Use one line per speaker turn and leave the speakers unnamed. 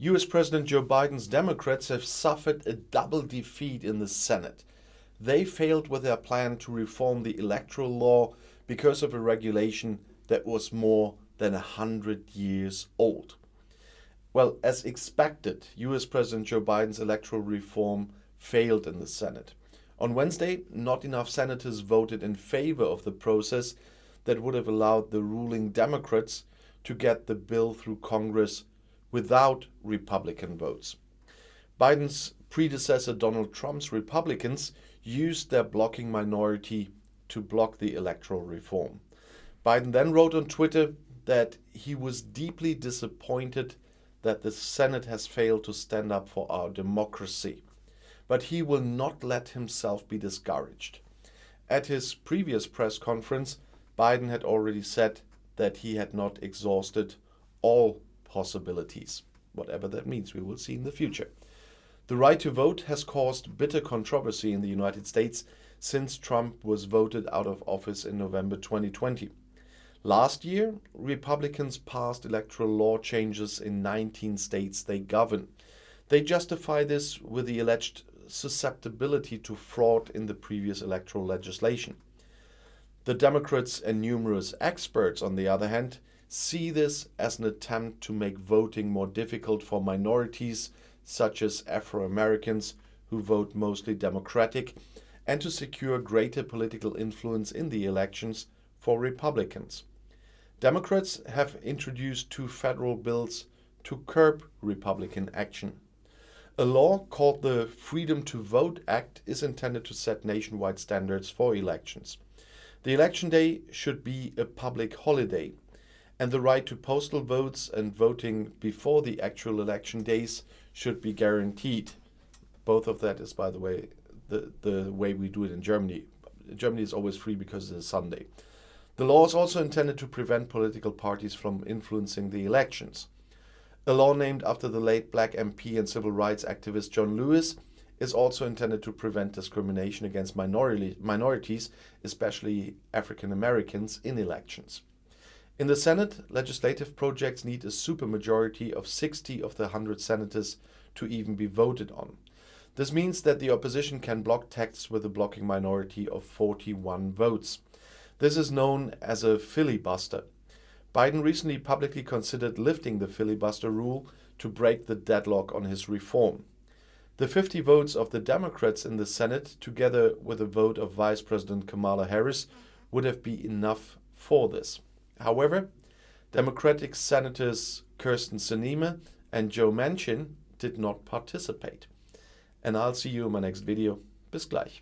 US President Joe Biden's Democrats have suffered a double defeat in the Senate. They failed with their plan to reform the electoral law because of a regulation that was more than 100 years old. Well, as expected, US President Joe Biden's electoral reform failed in the Senate. On Wednesday, not enough senators voted in favor of the process that would have allowed the ruling Democrats to get the bill through Congress without Republican votes. Biden's predecessor Donald Trump's Republicans used their blocking minority to block the electoral reform. Biden then wrote on Twitter that he was deeply disappointed that the Senate has failed to stand up for our democracy. But he will not let himself be discouraged. At his previous press conference, Biden had already said that he had not exhausted all possibilities. Whatever that means, we will see in the future. The right to vote has caused bitter controversy in the United States since Trump was voted out of office in November 2020. Last year, Republicans passed electoral law changes in 19 states they govern. They justify this with the alleged susceptibility to fraud in the previous electoral legislation. The Democrats and numerous experts, on the other hand, see this as an attempt to make voting more difficult for minorities such as Afro-Americans who vote mostly Democratic, and to secure greater political influence in the elections for Republicans. Democrats have introduced 2 federal bills to curb Republican action. A law called the Freedom to Vote Act is intended to set nationwide standards for elections. The election day should be a public holiday, and the right to postal votes and voting before the actual election days should be guaranteed. Both of that is, by the way, the way we do it in Germany. Germany is always free because it's a Sunday. The law is also intended to prevent political parties from influencing the elections. A law named after the late black MP and civil rights activist John Lewis is also intended to prevent discrimination against minorities, especially African Americans, in elections. In the Senate, legislative projects need a supermajority of 60 of the 100 senators to even be voted on. This means that the opposition can block texts with a blocking minority of 41 votes. This is known as a filibuster. Biden recently publicly considered lifting the filibuster rule to break the deadlock on his reform. The 50 votes of the Democrats in the Senate, together with a vote of Vice President Kamala Harris, would have been enough for this. However, Democratic Senators Kyrsten Sinema and Joe Manchin did not participate. And I'll see you in my next video. Bis gleich.